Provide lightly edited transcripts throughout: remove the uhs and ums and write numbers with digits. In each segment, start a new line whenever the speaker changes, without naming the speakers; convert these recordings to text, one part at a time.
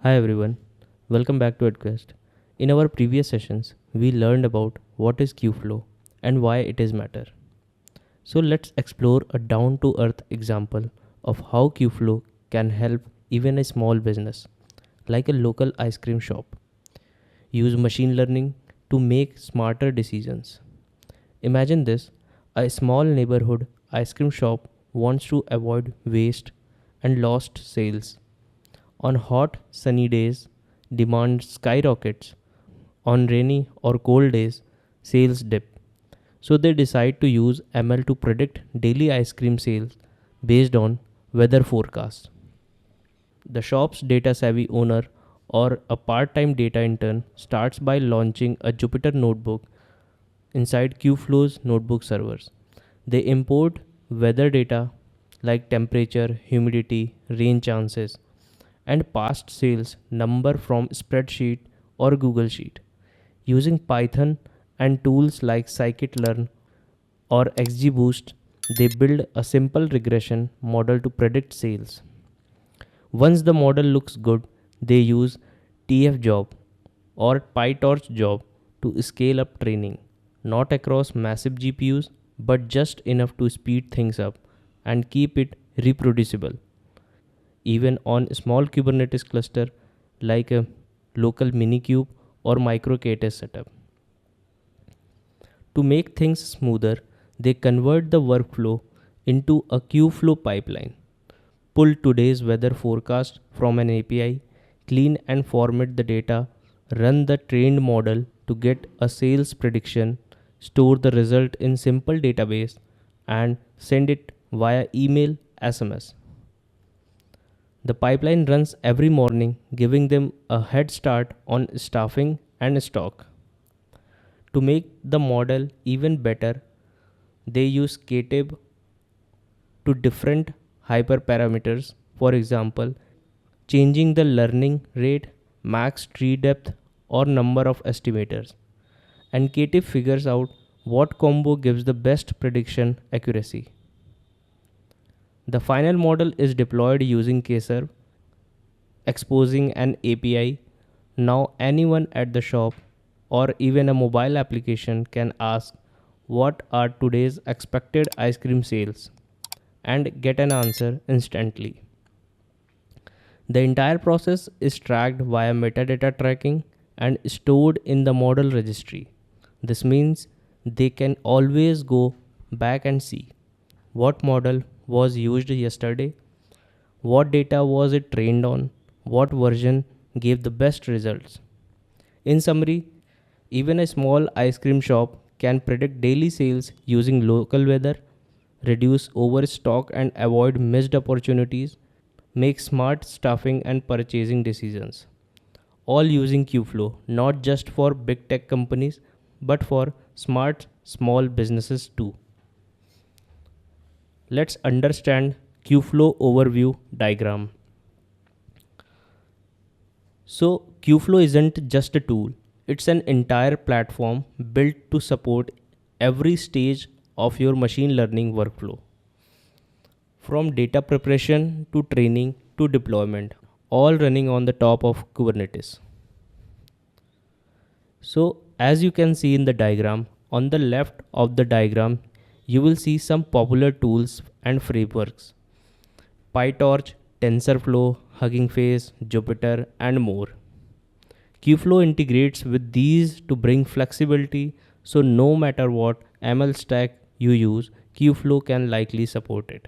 Hi everyone, welcome back to edquest. In our previous sessions, we learned about what is Kubeflow and why it is matter. So let's explore a down-to-earth example of how Kubeflow can help even a small business, like a local ice cream shop, use machine learning to make smarter decisions. Imagine this, a small neighborhood ice cream shop wants to avoid waste and lost sales. On hot, sunny days, demand skyrockets. On rainy or cold days, sales dip. So they decide to use ML to predict daily ice cream sales based on weather forecasts. The shop's data savvy owner or a part time data intern starts by launching a Jupyter notebook inside Kubeflow's notebook servers. They import weather data like temperature, humidity, rain chances, and past sales number from spreadsheet or Google Sheet. Using Python and tools like scikit-learn or XGBoost, they build a simple regression model to predict sales. Once the model looks good, they use TF-job or PyTorch job to scale up training, not across massive GPUs, but just enough to speed things up and keep it reproducible even on small Kubernetes cluster like a local minikube or micro-KTS setup. To make things smoother, they convert the workflow into a Kubeflow pipeline. Pull today's weather forecast from an API, clean and format the data, run the trained model to get a sales prediction, store the result in simple database, and send it via email, SMS. The pipeline runs every morning, giving them a head start on staffing and stock. To make the model even better, they use Ktab to different hyperparameters, for example, changing the learning rate, max tree depth, or number of estimators. And Ktab figures out what combo gives the best prediction accuracy. The final model is deployed using KFServe, exposing an API. Now anyone at the shop or even a mobile application can ask what are today's expected ice cream sales and get an answer instantly. The entire process is tracked via metadata tracking and stored in the model registry. This means they can always go back and see what model was used yesterday, what data was it trained on, what version gave the best results. In summary, even a small ice cream shop can predict daily sales using local weather, reduce overstock and avoid missed opportunities, make smart staffing and purchasing decisions. All using Kubeflow, not just for big tech companies, but for smart small businesses too. Let's understand Kubeflow overview diagram. So Kubeflow isn't just a tool, it's an entire platform built to support every stage of your machine learning workflow. From data preparation to training to deployment, all running on the top of Kubernetes. So as you can see in the diagram, on the left of the diagram, you will see some popular tools and frameworks: PyTorch, TensorFlow, Hugging Face, Jupyter, and more. Kubeflow integrates with these to bring flexibility, so no matter what ML stack you use, Kubeflow can likely support it.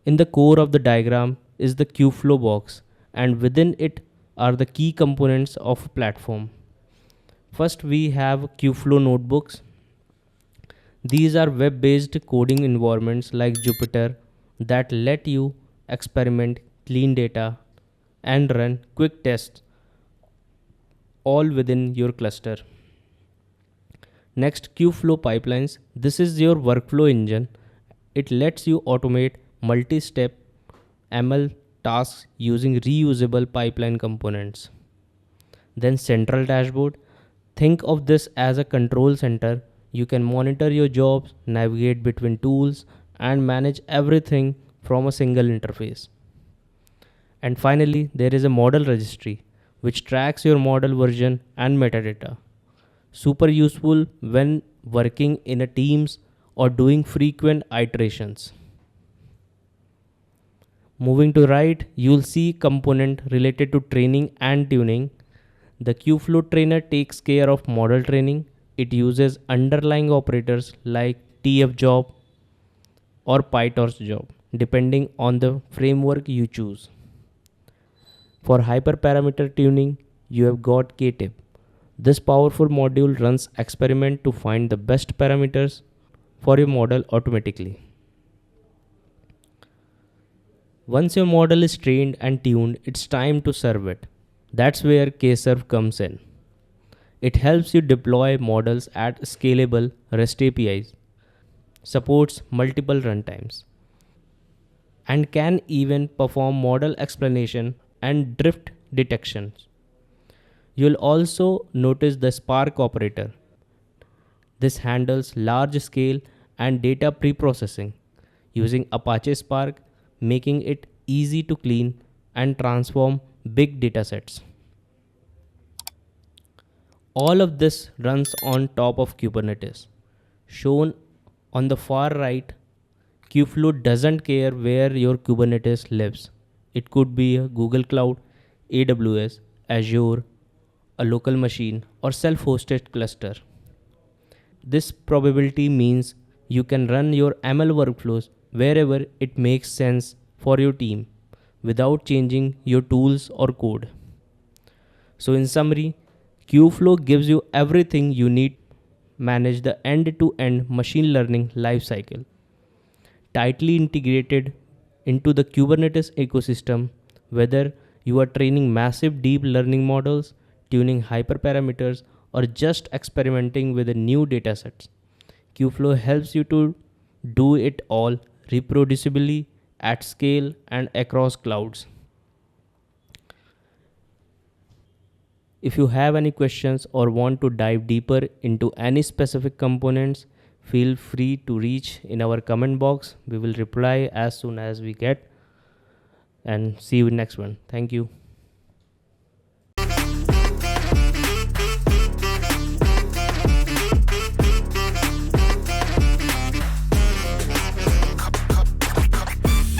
In the core of the diagram is the Kubeflow box, and within it are the key components of a platform. First, we have Kubeflow notebooks. These are web-based coding environments like Jupyter that let you experiment, clean data, and run quick tests all within your cluster. Next, Kubeflow pipelines. This is your workflow engine. It lets you automate multi-step ML tasks using reusable pipeline components. Then central dashboard. Think of this as a control center. You can monitor your jobs, navigate between tools, and manage everything from a single interface. And finally, there is a model registry which tracks your model version and metadata. Super useful when working in a teams or doing frequent iterations. Moving to right, you'll see component related to training and tuning. The Kubeflow trainer takes care of model training. It uses underlying operators like TF job or PyTorch job, depending on the framework you choose. For hyperparameter tuning, you have got KTIP. This powerful module runs experiment to find the best parameters for your model automatically. Once your model is trained and tuned, it's time to serve it. That's where KServe comes in. It helps you deploy models at scalable REST APIs, supports multiple runtimes, and can even perform model explanation and drift detections. You'll also notice the Spark operator. This handles large scale and data preprocessing using Apache Spark, making it easy to clean and transform big datasets. All of this runs on top of Kubernetes. Shown on the far right, Kubeflow doesn't care where your Kubernetes lives. It could be a Google Cloud, AWS, Azure, a local machine, or self-hosted cluster. This probability means you can run your ML workflows wherever it makes sense for your team without changing your tools or code. So in summary, Kubeflow gives you everything you need to manage the end-to-end machine learning lifecycle, tightly integrated into the Kubernetes ecosystem, whether you are training massive deep learning models, tuning hyperparameters, or just experimenting with the new datasets. Kubeflow helps you to do it all reproducibly at scale and across clouds. If you have any questions or want to dive deeper into any specific components, feel free to reach in our comment box. We will reply as soon as we get, and see you in next one. Thank you.